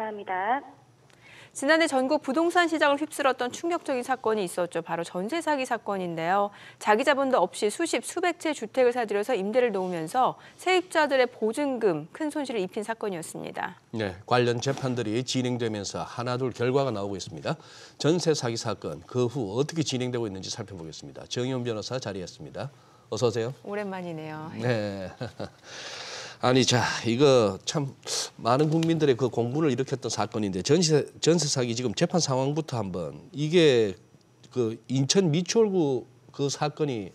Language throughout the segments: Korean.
감사합니다. 지난해 전국 부동산 시장을 휩쓸었던 충격적인 사건이 있었죠. 바로 전세 사기 사건인데요. 자기 자본도 없이 수백 채 주택을 사들여서 임대를 놓으면서 세입자들의 보증금 큰 손실을 입힌 사건이었습니다. 네, 관련 재판들이 진행되면서 하나둘 결과가 나오고 있습니다. 전세 사기 사건, 그 후 어떻게 진행되고 있는지 살펴보겠습니다. 정의원 변호사 자리했습니다. 어서 오세요. 오랜만이네요. 네. 아니, 자, 이거 참 많은 국민들의 그 공분을 일으켰던 사건인데 전세 사기 지금 재판 상황부터 한번 이게 그 인천 미추홀구 그 사건이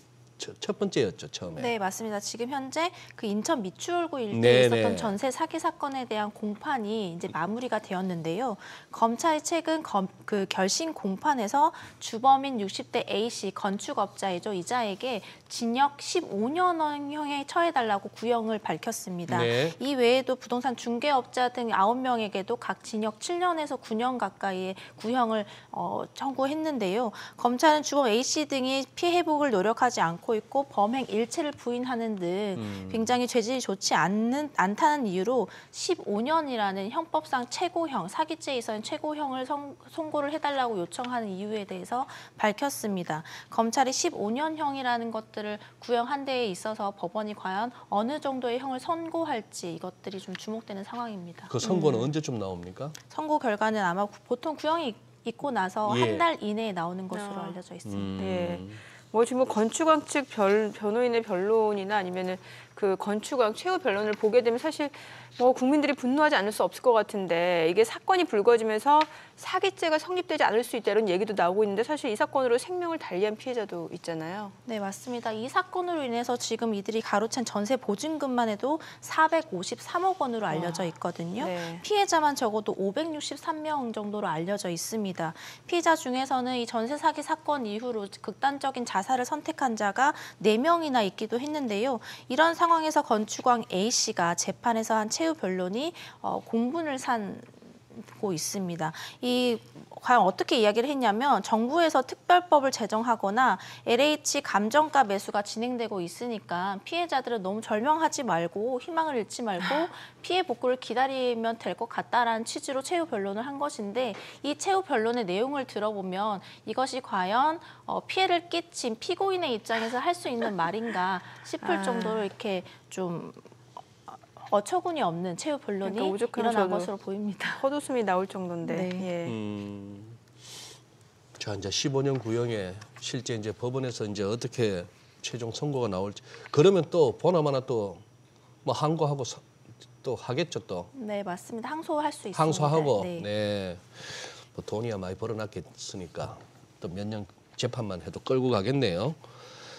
첫 번째였죠, 처음에. 네, 맞습니다. 지금 현재 그 인천 미추홀구 일대에 있었던 전세 사기 사건에 대한 공판이 이제 마무리가 되었는데요. 검찰이 최근 그 결심 공판에서 주범인 60대 A씨 건축업자이죠. 이자에게 징역 15년형에 처해달라고 구형을 밝혔습니다. 네. 이 외에도 부동산 중개업자 등 9명에게도 각 징역 7년에서 9년 가까이의 구형을 청구했는데요. 검찰은 주범 A씨 등이 피해 회복을 노력하지 않고 있고 범행 일체를 부인하는 등 굉장히 죄질이 좋지 않다는 이유로 15년이라는 형법상 최고형, 사기죄에 있어서는 최고형을 선고를 해달라고 요청하는 이유에 대해서 밝혔습니다. 검찰이 15년형이라는 것들을 구형한 데에 있어서 법원이 과연 어느 정도의 형을 선고할지 이것들이 좀 주목되는 상황입니다. 그 선고는 언제쯤 나옵니까? 선고 결과는 아마 보통 구형이 있고 나서 예. 한 달 이내에 나오는 것으로 알려져 있습니다. 예. 뭐 지금 건축왕 측 변호인의 변론이나 아니면은 그 건축왕 최후 변론을 보게 되면 사실 뭐 국민들이 분노하지 않을 수 없을 것 같은데 이게 사건이 불거지면서 사기죄가 성립되지 않을 수 있다 이런 얘기도 나오고 있는데 사실 이 사건으로 생명을 달리한 피해자도 있잖아요. 네, 맞습니다. 이 사건으로 인해서 지금 이들이 가로챈 전세 보증금만 해도 453억 원으로 알려져 있거든요. 네. 피해자만 적어도 563명 정도로 알려져 있습니다. 피해자 중에서는 이 전세 사기 사건 이후로 극단적인 자살을 선택한 자가 4명이나 있기도 했는데요. 이런 상황에서 건축왕 A씨가 재판에서 한 최후 변론이 공분을 산고 있습니다. 과연 어떻게 이야기를 했냐면 정부에서 특별법을 제정하거나 LH 감정가 매수가 진행되고 있으니까 피해자들은 너무 절망하지 말고 희망을 잃지 말고 피해 복구를 기다리면 될 것 같다라는 취지로 최후 변론을 한 것인데 이 최후 변론의 내용을 들어보면 이것이 과연 피해를 끼친 피고인의 입장에서 할 수 있는 말인가 싶을 정도로 이렇게 좀 어처구니 없는 최후 변론이 그러니까 일어난 것으로 보입니다. 헛웃음이 나올 정도인데. 네. 예. 자, 이제 15년 구형에 실제 이제 법원에서 이제 어떻게 최종 선고가 나올지. 그러면 또 보나마나 또 뭐 항고하고 또 하겠죠 또. 네, 맞습니다. 항소할 수 있습니다. 항소하고. 네. 네. 뭐 돈이야 많이 벌어놨겠으니까 또 몇 년 재판만 해도 끌고 가겠네요.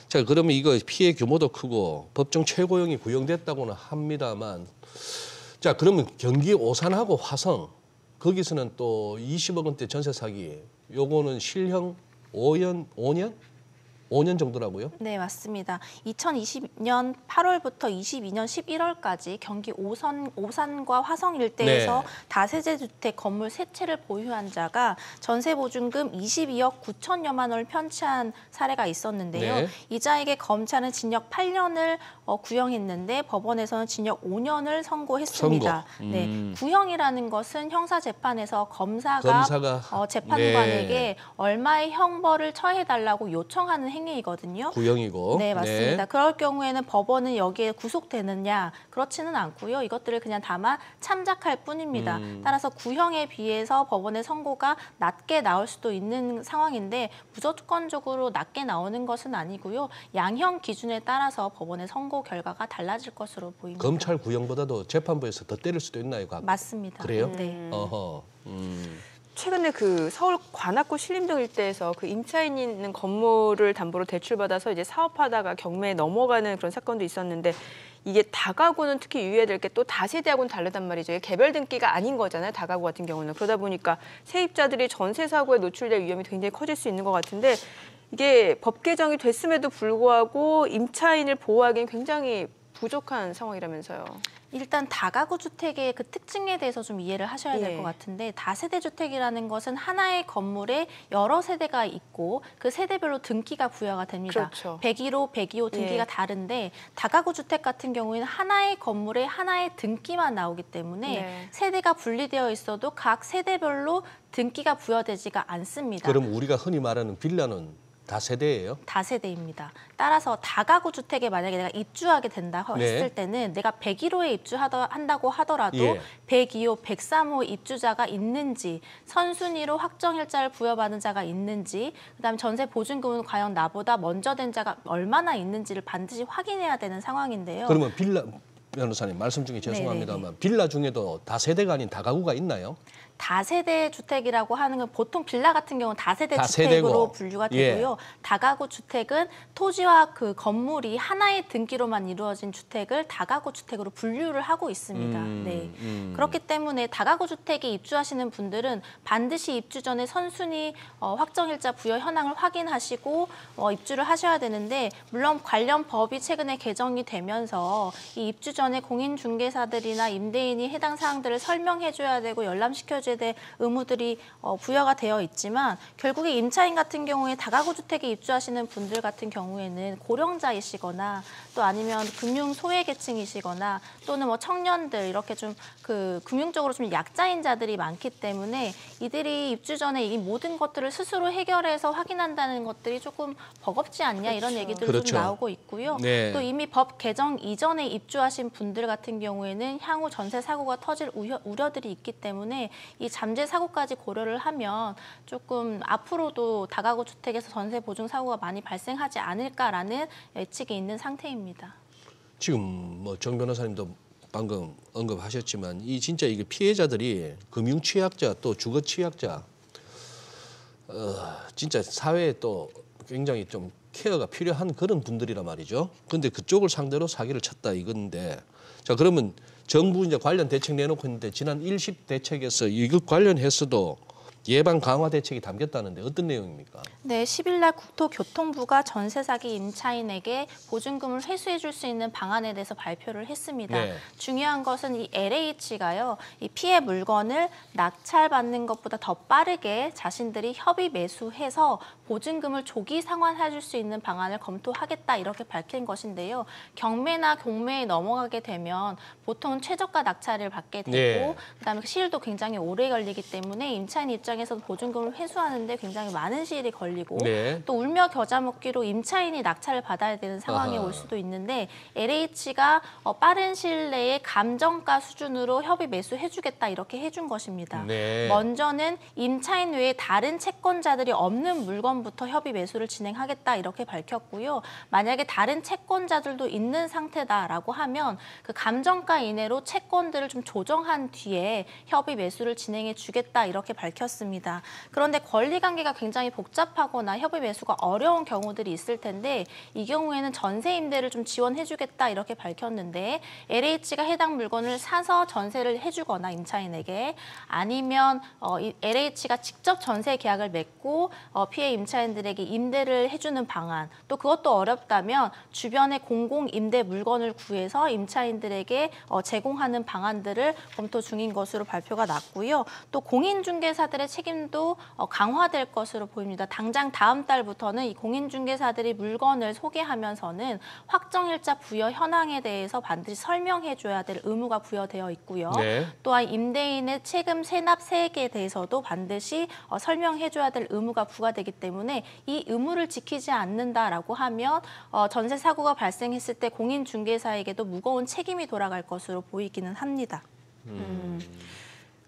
자, 그러면 이거 피해 규모도 크고 법정 최고형이 구형됐다고는 합니다만, 자, 그러면 경기 오산하고 화성 거기서는 또 20억 원대 전세 사기, 요거는 실형 5년 정도라고요? 네, 맞습니다. 2020년 8월부터 22년 11월까지 경기 오산과 화성 일대에서 네. 다세대 주택 건물 3채를 보유한 자가 전세 보증금 22억 9천여만 원을 편취한 사례가 있었는데요. 네. 이자에게 검찰은 징역 8년을 구형했는데 법원에서는 징역 5년을 선고했습니다. 네, 구형이라는 것은 형사재판에서 검사가 재판관에게 네. 얼마의 형벌을 처해달라고 요청하는 행위이거든요. 구형이고. 네, 맞습니다. 네. 그럴 경우에는 법원은 여기에 구속되느냐 그렇지는 않고요. 이것들을 그냥 다만 참작할 뿐입니다. 따라서 구형에 비해서 법원의 선고가 낮게 나올 수도 있는 상황인데 무조건적으로 낮게 나오는 것은 아니고요. 양형 기준에 따라서 법원의 선고 결과가 달라질 것으로 보입니다. 검찰 구형보다도 재판부에서 더 때릴 수도 있나요? 맞습니다. 그래요? 네. 어허. 최근에 그 서울 관악구 신림동 일대에서 그 임차인 있는 건물을 담보로 대출받아서 이제 사업하다가 경매에 넘어가는 그런 사건도 있었는데 이게 다가구는 특히 유의해야 될 게 또 다세대하고는 다르단 말이죠. 이게 개별 등기가 아닌 거잖아요. 다가구 같은 경우는. 그러다 보니까 세입자들이 전세 사고에 노출될 위험이 굉장히 커질 수 있는 것 같은데 이게 법 개정이 됐음에도 불구하고 임차인을 보호하기엔 굉장히 부족한 상황이라면서요. 일단 다가구 주택의 그 특징에 대해서 좀 이해를 하셔야 될 것 같은데 다세대 주택이라는 것은 하나의 건물에 여러 세대가 있고 그 세대별로 등기가 부여가 됩니다. 그렇죠. 101호, 102호 등기가 다른데 다가구 주택 같은 경우에는 하나의 건물에 하나의 등기만 나오기 때문에 세대가 분리되어 있어도 각 세대별로 등기가 부여되지가 않습니다. 그럼 우리가 흔히 말하는 빌라는 다세대예요? 다세대입니다. 따라서 다가구 주택에 만약에 내가 입주하게 된다 했을 때는 내가 101호에 입주한다고 하더라도 102호, 103호 입주자가 있는지, 선순위로 확정일자를 부여받은 자가 있는지, 그다음에 전세 보증금은 과연 나보다 먼저 된 자가 얼마나 있는지를 반드시 확인해야 되는 상황인데요. 그러면 빌라 변호사님 말씀 중에 죄송합니다만 빌라 중에도 다세대가 아닌 다가구가 있나요? 다세대 주택이라고 하는 건 보통 빌라 같은 경우는 다세대 다세대고. 주택으로 분류가 되고요. 다가구 주택은 토지와 그 건물이 하나의 등기로만 이루어진 주택을 다가구 주택으로 분류를 하고 있습니다. 그렇기 때문에 다가구 주택에 입주하시는 분들은 반드시 입주 전에 선순위 확정일자 부여 현황을 확인하시고 입주를 하셔야 되는데 물론 관련 법이 최근에 개정이 되면서 이 입주 전에 공인중개사들이나 임대인이 해당 사항들을 설명해줘야 되고 열람시켜줘야 될 의무들이 부여가 되어 있지만 결국에 임차인 같은 경우에 다가구 주택에 입주하시는 분들 같은 경우에는 고령자이시거나 또 아니면 금융 소외계층이시거나 또는 뭐 청년들 이렇게 좀 그 금융적으로 좀 약자인 자들이 많기 때문에 이들이 입주 전에 이 모든 것들을 스스로 해결해서 확인한다는 것들이 조금 버겁지 않냐 이런 얘기들도 좀 나오고 있고요. 또 이미 법 개정 이전에 입주하신 분들 같은 경우에는 향후 전세 사고가 터질 우려들이 있기 때문에 이 잠재 사고까지 고려를 하면 조금 앞으로도 다가구 주택에서 전세 보증 사고가 많이 발생하지 않을까라는 예측이 있는 상태입니다. 지금 뭐 정 변호사님도 방금 언급하셨지만 이 진짜 이게 피해자들이 금융 취약자 또 주거 취약자 진짜 사회에 또 굉장히 좀 케어가 필요한 그런 분들이란 말이죠. 그런데 그쪽을 상대로 사기를 쳤다 이건데 자 그러면 정부 이제 관련 대책 내놓고 있는데 지난 1심 대책에서 이것 관련해서도 예방 강화 대책이 담겼다는데 어떤 내용입니까? 네, 10일 날 국토교통부가 전세 사기 임차인에게 보증금을 회수해 줄 수 있는 방안에 대해서 발표를 했습니다. 중요한 것은 이 LH가요. 이 피해 물건을 낙찰받는 것보다 더 빠르게 자신들이 협의 매수해서 보증금을 조기 상환해 줄 수 있는 방안을 검토하겠다 이렇게 밝힌 것인데요. 경매나 공매에 넘어가게 되면 보통 최저가 낙찰을 받게 되고 그다음에 시일도 굉장히 오래 걸리기 때문에 임차인 입장에서는 보증금을 회수하는데 굉장히 많은 시일이 걸리고 또 울며 겨자 먹기로 임차인이 낙찰을 받아야 되는 상황이 올 수도 있는데 LH가 빠른 시일 내에 감정가 수준으로 협의 매수해주겠다 이렇게 해준 것입니다. 먼저는 임차인 외에 다른 채권자들이 없는 물건부터 협의 매수를 진행하겠다 이렇게 밝혔고요. 만약에 다른 채권자들도 있는 상태다라고 하면 그 감정가 이내로 채권들을 좀 조정한 뒤에 협의 매수를 진행해 주겠다 이렇게 밝혔습니다. 그런데 권리관계가 굉장히 복잡하거나 협의 매수가 어려운 경우들이 있을 텐데 이 경우에는 전세 임대를 좀 지원해주겠다 이렇게 밝혔는데 LH가 해당 물건을 사서 전세를 해주거나 임차인에게 아니면 LH가 직접 전세 계약을 맺고 피해 임차인들에게 임대를 해주는 방안 또 그것도 어렵다면 주변에 공공 임대 물건을 구해서 임차인들에게 제공하는 방안들을 검토 중인 것으로 발표가 났고요. 또 공인중개사들의 책임도 강화될 것으로 보입니다. 당장 다음 달부터는 이 공인중개사들이 물건을 소개하면서는 확정일자 부여 현황에 대해서 반드시 설명해줘야 될 의무가 부여되어 있고요. 또한 임대인의 세금 세납 세액에 대해서도 반드시 설명해줘야 될 의무가 부과되기 때문에 이 의무를 지키지 않는다라고 하면 전세 사고가 발생했을 때 공인중개사에게도 무거운 책임이 돌아갈 것으로 보이기는 합니다.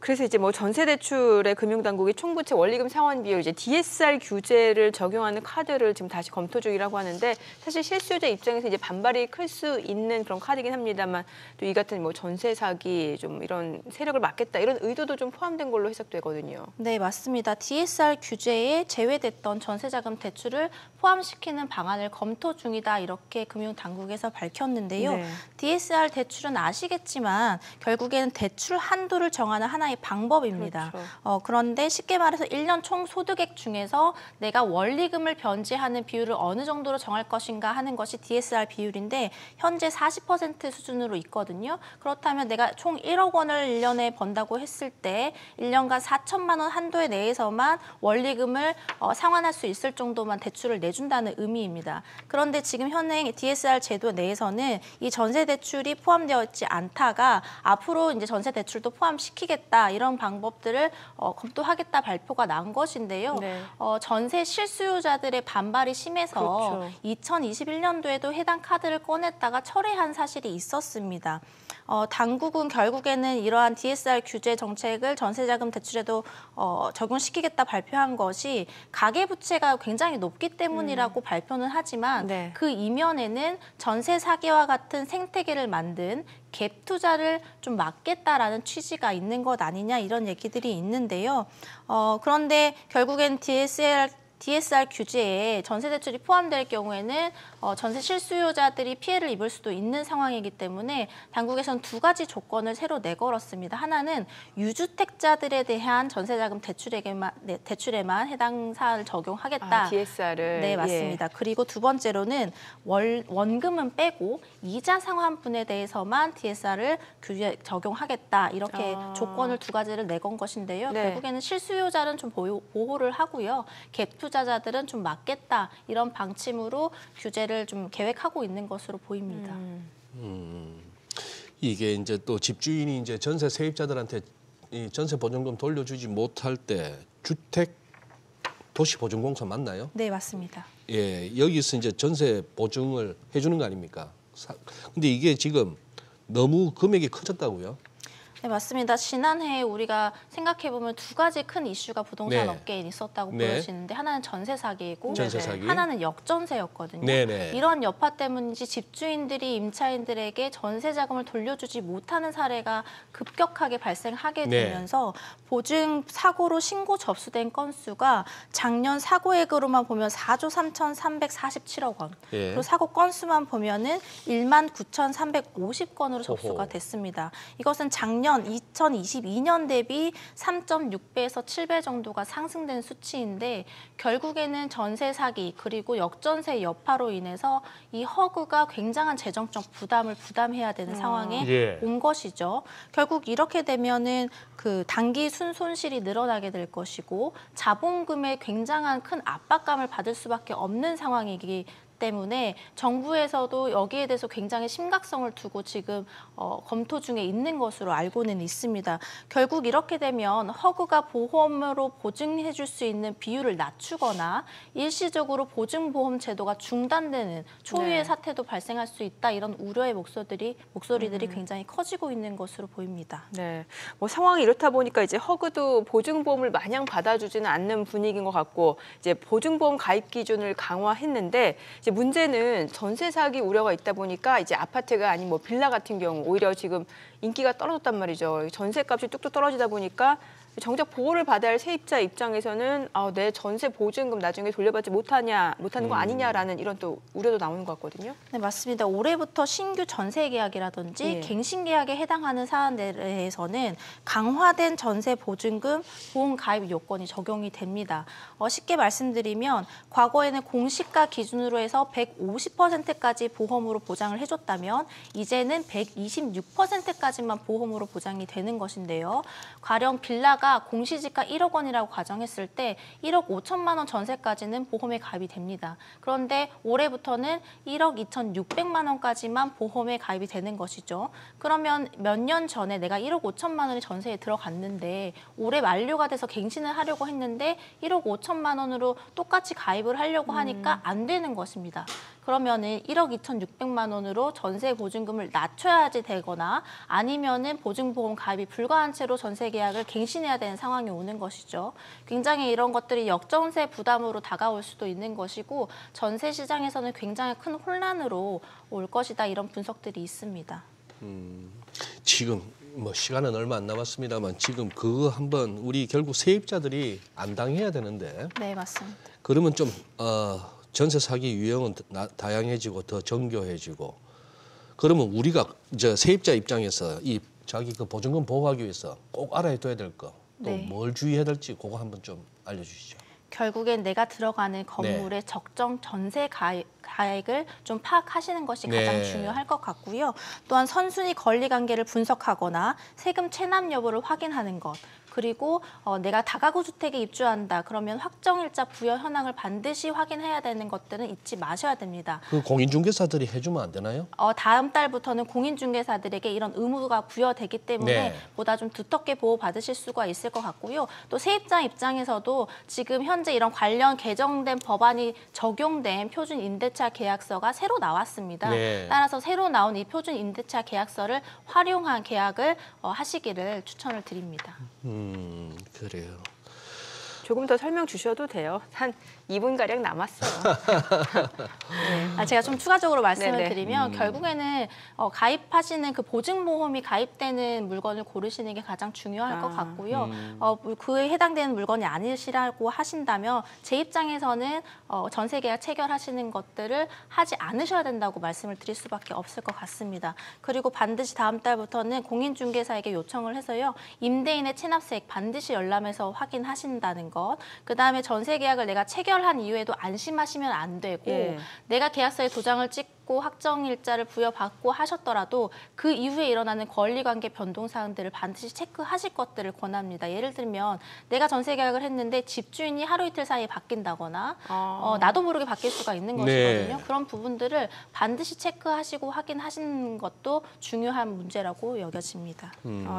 그래서 이제 뭐 전세 대출의 금융당국이 총부채 원리금 상환 비율 이제 DSR 규제를 적용하는 카드를 지금 다시 검토 중이라고 하는데 사실 실수요자 입장에서 이제 반발이 클 수 있는 그런 카드긴 합니다만 또 이 같은 뭐 전세 사기 좀 이런 세력을 막겠다 이런 의도도 좀 포함된 걸로 해석되거든요. 네, 맞습니다. DSR 규제에 제외됐던 전세자금 대출을 포함시키는 방안을 검토 중이다 이렇게 금융당국에서 밝혔는데요. DSR 대출은 아시겠지만 결국에는 대출 한도를 정하는 하나의 하나의 방법입니다. 그렇죠. 그런데 쉽게 말해서 1년 총 소득액 중에서 내가 원리금을 변제하는 비율을 어느 정도로 정할 것인가 하는 것이 DSR 비율인데 현재 40% 수준으로 있거든요. 그렇다면 내가 총 1억 원을 1년에 번다고 했을 때 1년간 4천만 원 한도에 내에서만 원리금을 상환할 수 있을 정도만 대출을 내준다는 의미입니다. 그런데 지금 현행 DSR 제도 내에서는 이 전세 대출이 포함되어 있지 않다가 앞으로 이제 전세 대출도 포함시키겠다 이런 방법들을 검토하겠다 발표가 난 것인데요. 네. 전세 실수요자들의 반발이 심해서 그렇죠. 2021년도에도 해당 카드를 꺼냈다가 철회한 사실이 있었습니다. 당국은 결국에는 이러한 DSR 규제 정책을 전세자금 대출에도 적용시키겠다 발표한 것이 가계부채가 굉장히 높기 때문이라고 발표는 하지만 네. 그 이면에는 전세 사기와 같은 생태계를 만든 갭 투자를 좀 막겠다라는 취지가 있는 것 아니냐 이런 얘기들이 있는데요. 그런데 결국엔 DSR 규제에 전세 대출이 포함될 경우에는 전세 실수요자들이 피해를 입을 수도 있는 상황이기 때문에 당국에서는 두 가지 조건을 새로 내걸었습니다. 하나는 유주택자들에 대한 전세자금 대출에만 해당 사안을 적용하겠다. DSR을. 네, 맞습니다. 그리고 두 번째로는 원금은 빼고 이자 상환분에 대해서만 DSR을 적용하겠다. 이렇게 조건을 두 가지를 내건 것인데요. 네. 결국에는 실수요자는 좀 보호를 하고요. 갭 투자자들은 좀 막겠다. 이런 방침으로 규제를 좀 계획하고 있는 것으로 보입니다. 이게 이제 또 집주인이 이제 전세 세입자들한테 이 전세 보증금 돌려주지 못할 때 주택 도시보증공사 맞나요? 네, 맞습니다. 예, 여기서 이제 전세 보증을 해주는 거 아닙니까? 근데 이게 지금 너무 금액이 커졌다고요? 네, 맞습니다. 지난해 우리가 생각해보면 두 가지 큰 이슈가 부동산 네. 업계에 있었다고 네. 보여지는데 하나는 전세 사기이고 전세 사기. 하나는 역전세였거든요. 네네. 이런 여파 때문인지 집주인들이 임차인들에게 전세 자금을 돌려주지 못하는 사례가 급격하게 발생하게 네. 되면서 보증 사고로 신고 접수된 건수가 작년 사고액으로만 보면 4조 3,347억 원. 예. 그리고 사고 건수만 보면은 19,350건으로 접수가 호호. 됐습니다. 이것은 작년 2022년 대비 3.6배에서 7배 정도가 상승된 수치인데 결국에는 전세 사기 그리고 역전세 여파로 인해서 이 허그가 굉장한 재정적 부담을 부담해야 되는 상황에 예. 온 것이죠. 결국 이렇게 되면은 그 단기 순손실이 늘어나게 될 것이고 자본금에 굉장한 큰 압박감을 받을 수밖에 없는 상황이기 때문에 정부에서도 여기에 대해서 굉장히 심각성을 두고 지금 검토 중에 있는 것으로 알고는 있습니다. 결국 이렇게 되면 허그가 보험으로 보증해 줄 수 있는 비율을 낮추거나 일시적으로 보증보험 제도가 중단되는 초유의 네. 사태도 발생할 수 있다. 이런 우려의 목소리들이 굉장히 커지고 있는 것으로 보입니다. 네, 뭐 상황이 이렇다 보니까 이제 허그도 보증보험을 마냥 받아주지는 않는 분위기인 것 같고 이제 보증보험 가입 기준을 강화했는데 이제 문제는 전세 사기 우려가 있다 보니까 이제 아파트가 아닌 뭐 빌라 같은 경우 오히려 지금 인기가 떨어졌단 말이죠. 전세값이 뚝뚝 떨어지다 보니까 정작 보호를 받아야 할 세입자 입장에서는 내 전세 보증금 나중에 돌려받지 못하는 거 아니냐라는 이런 또 우려도 나오는 것 같거든요. 네, 맞습니다. 올해부터 신규 전세 계약이라든지 예. 갱신 계약에 해당하는 사안들에 대해서는 강화된 전세 보증금 보험 가입 요건이 적용이 됩니다. 쉽게 말씀드리면 과거에는 공시가 기준으로 해서 150%까지 보험으로 보장을 해줬다면 이제는 126%까지만 보험으로 보장이 되는 것인데요. 가령 빌라가 공시지가 1억 원이라고 가정했을 때 1억 5천만 원 전세까지는 보험에 가입이 됩니다. 그런데 올해부터는 1억 2,600만 원까지만 보험에 가입이 되는 것이죠. 그러면 몇 년 전에 내가 1억 5천만 원이 전세에 들어갔는데 올해 만료가 돼서 갱신을 하려고 했는데 1억 5천만 원으로 똑같이 가입을 하려고 하니까 안 되는 것입니다. 그러면은 1억 2,600만 원으로 전세 보증금을 낮춰야지 되거나 아니면은 보증보험 가입이 불가한 채로 전세 계약을 갱신해야 되는 상황이 오는 것이죠. 굉장히 이런 것들이 역전세 부담으로 다가올 수도 있는 것이고 전세 시장에서는 굉장히 큰 혼란으로 올 것이다 이런 분석들이 있습니다. 지금 뭐 시간은 얼마 안 남았습니다만 지금 그거 한번 우리 결국 세입자들이 안 당해야 되는데 네, 맞습니다. 그러면 좀 전세 사기 유형은 다양해지고 더 정교해지고 그러면 우리가 세입자 입장에서 이 자기 그 보증금 보호하기 위해서 꼭 알아야 될 거, 또 네. 뭘 주의해야 될지 그거 한번 좀 알려주시죠. 결국엔 내가 들어가는 건물의 적정 전세 가액을 좀 파악하시는 것이 가장 네. 중요할 것 같고요. 또한 선순위 권리 관계를 분석하거나 세금 체납 여부를 확인하는 것. 그리고 내가 다가구 주택에 입주한다. 그러면 확정일자 부여 현황을 반드시 확인해야 되는 것들은 잊지 마셔야 됩니다. 그 공인중개사들이 해주면 안 되나요? 다음 달부터는 공인중개사들에게 이런 의무가 부여되기 때문에 네. 보다 좀 두텁게 보호받으실 수가 있을 것 같고요. 또 세입자 입장에서도 지금 현재 이런 관련 개정된 법안이 적용된 표준 임대차 계약서가 새로 나왔습니다. 네. 따라서 새로 나온 이 표준 임대차 계약서를 활용한 계약을 하시기를 추천을 드립니다. 그래요. 조금 더 설명 주셔도 돼요. 한 2분가량 남았어요. 제가 좀 추가적으로 말씀을 네네. 드리면 결국에는 가입하시는 그 보증보험이 가입되는 물건을 고르시는 게 가장 중요할 것 같고요. 그에 해당되는 물건이 아니시라고 하신다면 제 입장에서는 전세계약 체결하시는 것들을 하지 않으셔야 된다고 말씀을 드릴 수밖에 없을 것 같습니다. 그리고 반드시 다음 달부터는 공인중개사에게 요청을 해서요. 임대인의 체납세액 반드시 열람해서 확인하신다는 것. 그다음에 전세계약을 내가 체결한 이후에도 안심하시면 안 되고 예. 내가 계약서에 도장을 찍고 확정일자를 부여받고 하셨더라도 그 이후에 일어나는 권리관계 변동사항들을 반드시 체크하실 것들을 권합니다. 예를 들면 내가 전세계약을 했는데 집주인이 하루 이틀 사이에 바뀐다거나 나도 모르게 바뀔 수가 있는 것이거든요. 네. 그런 부분들을 반드시 체크하시고 확인하시는 것도 중요한 문제라고 여겨집니다.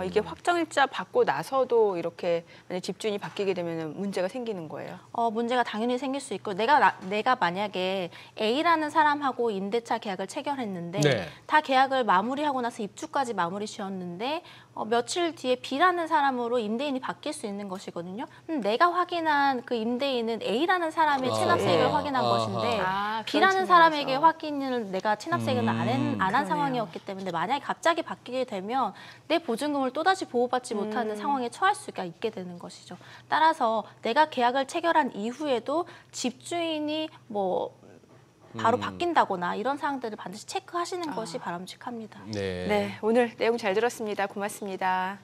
이게 확정일자 받고 나서도 이렇게 만약 집주인이 바뀌게 되면 문제가 생기는 거예요. 문제가 당연히 생길 수 있고 내가 만약에 A라는 사람하고 임대차 계약을 체결했는데 네. 다 계약을 마무리하고 나서 입주까지 마무리 지었는데 며칠 뒤에 B라는 사람으로 임대인이 바뀔 수 있는 것이거든요. 내가 확인한 그 임대인은 A라는 사람의 체납세액을 예. 확인한 것인데 그런 B라는 사람에게 측면에서. 확인을 내가 체납세액을 안 한 그러네요. 상황이었기 때문에 만약에 갑자기 바뀌게 되면 내 보증금을 또다시 보호받지 못하는 상황에 처할 수가 있게 되는 것이죠. 따라서 내가 계약을 체결한 이후에도 집주인이 바로 바뀐다거나 이런 사항들을 반드시 체크하시는 것이 바람직합니다. 네. 네, 오늘 내용 잘 들었습니다. 고맙습니다.